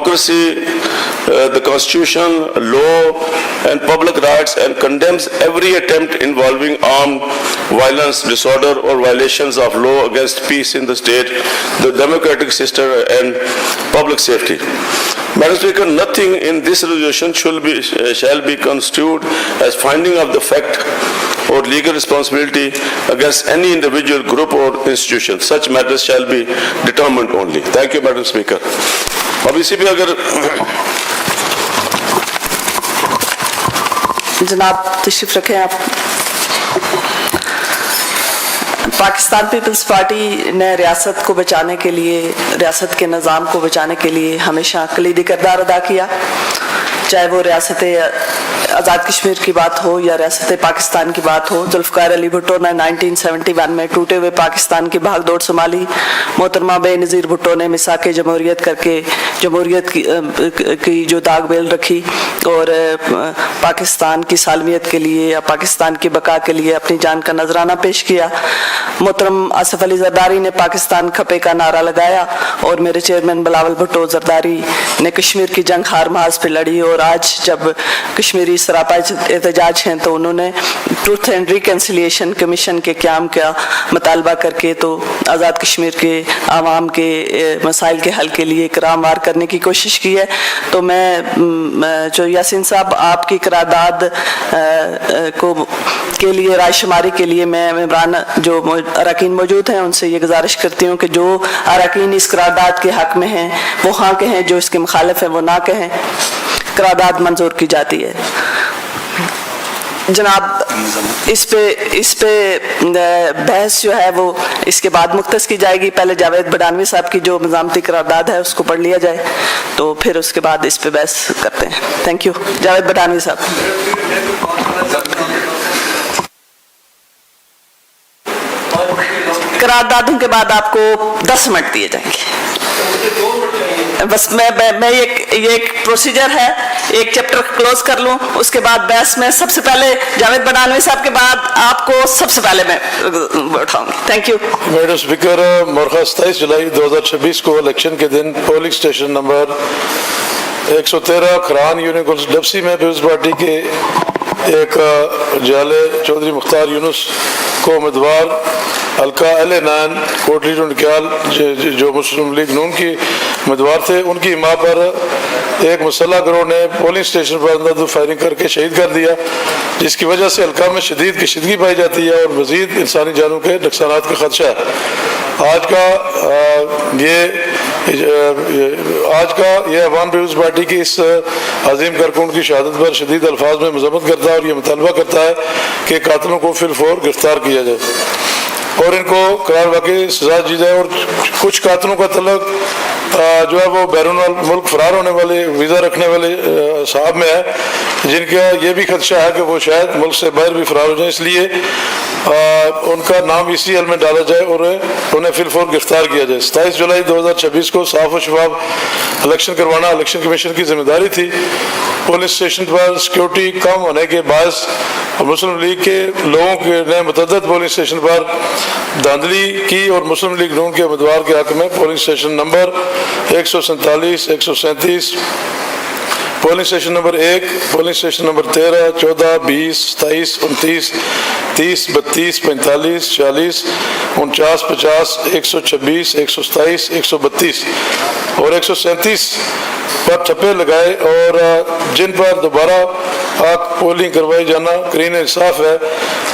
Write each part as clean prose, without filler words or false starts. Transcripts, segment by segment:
democracy, the constitution, law and public rights, and condemns every attempt involving armed violence, disorder or violations of law against peace in the state, the democratic system and public safety. Madam Speaker, nothing in this resolution shall be construed as finding of the fact or legal responsibility against any individual, group or institution. Such matters shall be determined only. Thank you, Madam Speaker. اب اسی پہ اگر جناب تشریف رکھیں آپ. Pakistan Peoples party نے ریاست کو بچانے کے لیے، ریاست کے نظام کو بچانے کے لیے ہمیشہ کلیدی کردار ادا کیا، چاہے وہ ریاست آزاد کشمیر کی بات ہو یا ریاست پاکستان کی بات ہو. ذوالفقار علی بھٹو نے 1971 میں ٹوٹے ہوئے پاکستان کی بھاگ دوڑ سنبھالی. محترمہ بے نظیر بھٹو نے میثاق جمہوریت کر کے جمہوریت کی جو داغ بیل رکھی اور پاکستان کی سالمیت کے لیے یا پاکستان کی بقا کے لیے اپنی جان کا نذرانہ پیش کیا. محترم آصف علی زرداری نے پاکستان کھپے کا نعرہ لگایا اور میرے چیئرمین بلاول بھٹو زرداری نے کشمیر کی جنگ ہار محاذ پہ لڑی، اور آج جب کشمیری سراپا احتجاج ہیں تو انہوں نے ٹروتھ اینڈ ریکنسیلیشن کمیشن کے قیام کا مطالبہ کر کے تو آزاد کشمیر کے عوام کے مسائل کے حل کے لیے اقرام وار کرنے کی کوشش کی ہے. تو میں جو یاسین صاحب آپ کی قرارداد کے لیے رائے شماری کے لیے میں ممبران جو اراکین موجود ہیں ان سے یہ گزارش کرتی ہوں کہ جو اراکین اس قرارداد کے حق میں ہیں وہ ہاں کہیں، جو اس کے مخالف ہیں وہ نہ کہیں. قرارداد منظور کی جاتی ہے. جناب اس پہ بحث جو ہے وہ اس کے بعد مختص کی جائے گی. پہلے جاوید بڈانوی صاحب کی جو مزامتی قرارداد ہے اس کو پڑھ لیا جائے تو پھر اس کے بعد اس پہ بحث کرتے ہیں. Thank you. جاوید بڈانوی صاحب. قراردادوں کے بعد آپ کو 10 منٹ دیے جائیں گے. بس میں یہ ایک پروسیجر ہے، ایک چیپٹر کلوز کر لوں، اس کے بعد بحث میں سب سے پہلے جاوید بڈانوی صاحب کے بعد آپ کو سب سے پہلے میں اٹھاؤں گی. Thank you. میڈم اسپیکر، مورخہ 27 جولائی 2026 کو الیکشن کے دن polling station number 113 Kharan union گولز ڈبسی میں پیپلز پارٹی کے ایک جالے چودھری مختار یونس کو امیدوار حلقہ L9 کوٹلی ڈنڈکیال جو مسلم لیگ نون کی امیدوار تھے، ان کی حمایت پر ایک مسلح گروہ نے پولنگ اسٹیشن پر اندھادھند فائرنگ کر کے شہید کر دیا، جس کی وجہ سے حلقہ میں شدید کشیدگی پائی جاتی ہے اور مزید انسانی جانوں کے نقصانات کا خدشہ ہے. آج کا یہ عوام پیپلز پارٹی کی اس عظیم کارکن کی شہادت پر شدید الفاظ میں مذمت کرتا ہے اور یہ مطالبہ کرتا ہے کہ قاتلوں کو فی الفور گرفتار کیا جائے اور ان کو قرار واقعی سزا دی جائے. اور کچھ قاتلوں کا تعلق جو ہے وہ بیرون ملک فرار ہونے والے ویزا رکھنے والے صاحب میں ہے، جن کا یہ بھی خدشہ ہے کہ وہ شاید ملک سے باہر بھی فرار ہو جائیں، اس لیے ان کا نام اسی حل میں ڈالا جائے اور انہیں فی الفور گرفتار کیا جائے. 27 جولائی 2026 کو صاف و شفاف الیکشن کروانا الیکشن کمیشن کی ذمہ داری تھی. پولیس اسٹیشن پر سیکورٹی کم ہونے کے باعث مسلم لیگ کے لوگوں نے متعدد پولنگ اسٹیشن پر دھاندلی کی اور مسلم لیگ نون کے امیدوار کے حق میں polling station number 147 137 polling station number 1 polling station number 13 14 20 27 29 30 32 45 46 49 50 126 127 132 اور 137 پر ٹھپے لگائے اور جن پر دوبارہ پولنگ کروائی جانا قرین انصاف ہے،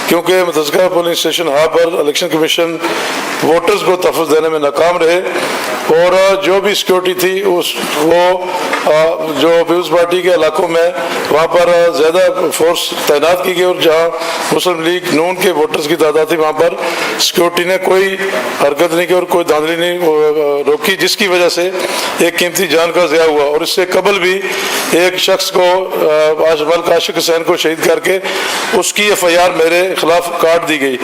کیونکہ متذکرہ پولنگ اسٹیشن ہاں پر الیکشن کمیشن ووٹرز کو تحفظ دینے میں ناکام رہے اور جو بھی سیکورٹی تھی وہ جو پیپلز پارٹی کے علاقوں میں وہاں پر زیادہ فورس تعینات کی گئی اور جہاں مسلم لیگ نون کے ووٹرز کی تعداد تھی وہاں پر سیکورٹی نے کوئی حرکت نہیں کی اور کوئی دھاندلی نہیں روکی، جس کی وجہ سے ایک قیمتی جان کا ضیاع ہوا. اور اس سے قبل بھی ایک شخص کو ملک عاشق حسین کو شہید کر کے اس کی FIR میرے خلاف کاٹ دی گئی.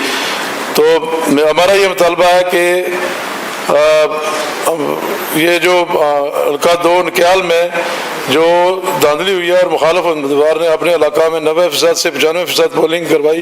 تو ہمارا یہ مطالبہ ہے کہ یہ جو حلقہ 2 نکیال میں جو دھاندلی ہوئی ہے اور مخالف امیدوار نے اپنے علاقہ میں 90% سے 95% پولنگ کروائی،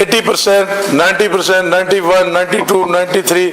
80%, 90%, 91, 92, 93,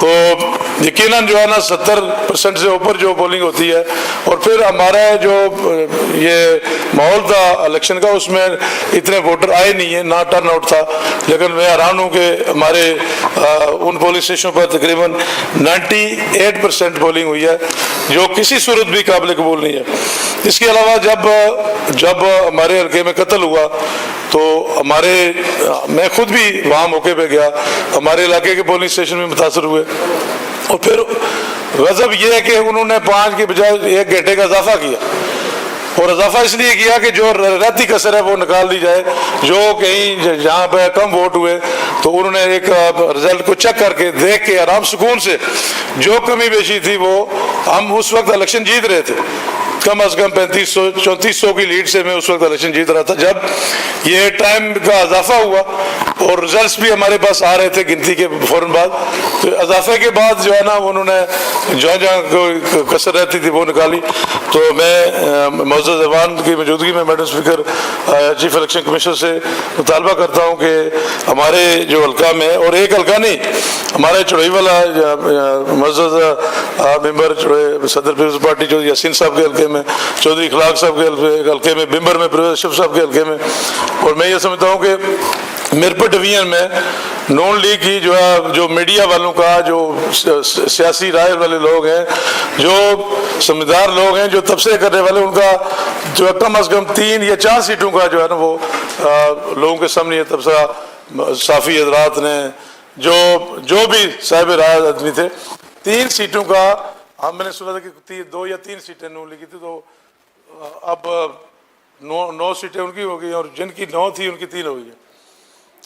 تو یقیناً جو ہے نا 70% سے اوپر جو پولنگ ہوتی ہے. اور پھر ہمارا جو یہ ماحول تھا الیکشن کا اس میں اتنے ووٹر آئے نہیں ہیں, نہ ٹرن آؤٹ تھا, لیکن میں حیران ہوں کہ ہمارے ان پولنگ اسٹیشنوں پر تقریباً 98% پولنگ ہوئی ہے, جو کسی صورت بھی قابل قبول نہیں ہے. اس کے علاوہ جب ہمارے حلقے میں قتل ہوا تو میں خود بھی وہاں موقع پہ گیا, ہمارے علاقے کے پولنگ اسٹیشن میں متاثر ہوئے. اور پھر غضب یہ ہے کہ انہوں نے 5 کے بجائے 1 گھنٹے کا اضافہ کیا, اور اضافہ اس لیے کیا کہ جو رہتی کسر ہے وہ نکال دی جائے. جو کہیں جہاں پہ کم ووٹ ہوئے تو انہوں نے ایک رزلٹ کو چیک کر کے دیکھ کے آرام سکون سے, جو کمی بیشی تھی وہ, ہم اس وقت الیکشن جیت رہے تھے, کم از کم 3500-3400 کی لیڈ سے میں اس وقت الیکشن جیت رہا تھا. جب یہ ٹائم کا اضافہ ہوا اور ریزلٹس بھی ہمارے پاس آ رہے تھے گنتی کے فوراً بعد, تو اضافے کے بعد جو ہے نا انہوں نے جہاں کوئی کسر رہتی تھی وہ نکالی. تو میں معزز ایوان کی موجودگی میں madam speaker chief election commissioner سے مطالبہ کرتا ہوں کہ ہمارے جو حلقہ میں, اور ایک حلقہ نہیں, ہمارے چڑوئی والا معزز ممبر صدر پیپلز پارٹی جو یاسین صاحب کے حلقے میں, چودھری اخلاق صاحب کے حلقے میں, بمبر میں پرویز اشرف صاحب کے حلقے میں, اور میں یہ سمجھتا ہوں کہ میرپت ڈویژن میں نون لیگ کی جو میڈیا والوں کا, جو سیاسی رائے والے لوگ ہیں, جو سمجھدار لوگ ہیں, جو تبصرے کرنے والے, ان کا جو کم از کم 3 یا 4 سیٹوں کا جو ہے نا وہ لوگوں کے سامنے یہ تبصرہ, صافی حضرات نے, جو بھی صاحب رائے آدمی تھے, 3 سیٹوں کا میں نے سنا تھا کہ 2 یا 3 سیٹیں نون لیگ کی تھی, تو اب 9 سیٹیں ان کی ہو گئی, اور جن کی 9 تھی ان کی 3 ہو گئی.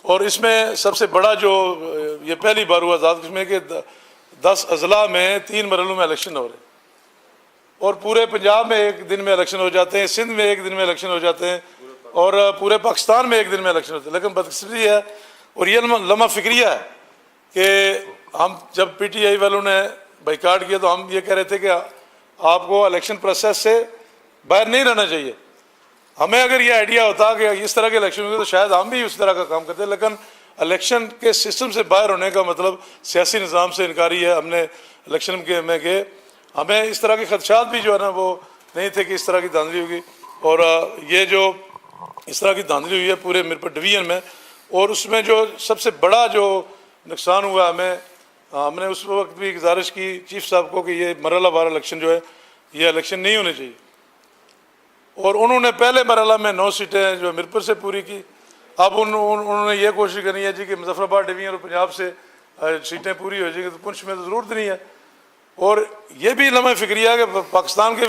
اور اس میں سب سے بڑا جو یہ پہلی بار ہوا آزاد میں کہ 10 اضلاع میں 3 مرحلوں میں الیکشن ہو رہے ہیں, اور پورے پنجاب میں 1 دن میں الیکشن ہو جاتے ہیں, سندھ میں 1 دن میں الیکشن ہو جاتے ہیں, اور پورے پاکستان میں 1 دن میں الیکشن ہوتے ہیں. لیکن بدقسمتی ہے اور یہ لمحہ فکریہ ہے کہ ہم جب پی ٹی آئی والوں نے بائیکاٹ کیا تو ہم یہ کہہ رہے تھے کہ آپ کو الیکشن پروسیس سے باہر نہیں رہنا چاہیے. ہمیں اگر یہ آئیڈیا ہوتا کہ اس طرح کے الیکشن ہوئے تو شاید ہم بھی اس طرح کا کام کرتے, لیکن الیکشن کے سسٹم سے باہر ہونے کا مطلب سیاسی نظام سے انکاری ہے. ہم نے الیکشن میں کہ ہمیں اس طرح کے خدشات بھی جو ہے نا وہ نہیں تھے کہ اس طرح کی دھاندلی ہوگی, اور یہ جو اس طرح کی دھاندلی ہوئی ہے پورے میرپت ڈویژن میں, اور اس میں جو سب سے بڑا جو نقصان ہوا ہم نے اس وقت بھی گزارش کی چیف صاحب کو کہ یہ مرحلہ وار الیکشن جو ہے یہ الیکشن نہیں ہونے چاہیے, اور انہوں نے پہلے مرحلہ میں 9 سیٹیں جو میرپت سے پوری کی. اب انہوں نے یہ کوشش کرنی ہے جی کہ مظفر آباد ڈویژن اور پنجاب سے سیٹیں پوری ہو جائیں گی, تو پنچ میں تو ضرورت نہیں ہے. اور یہ بھی لمحہ فکریہ ہے کہ پاکستان کے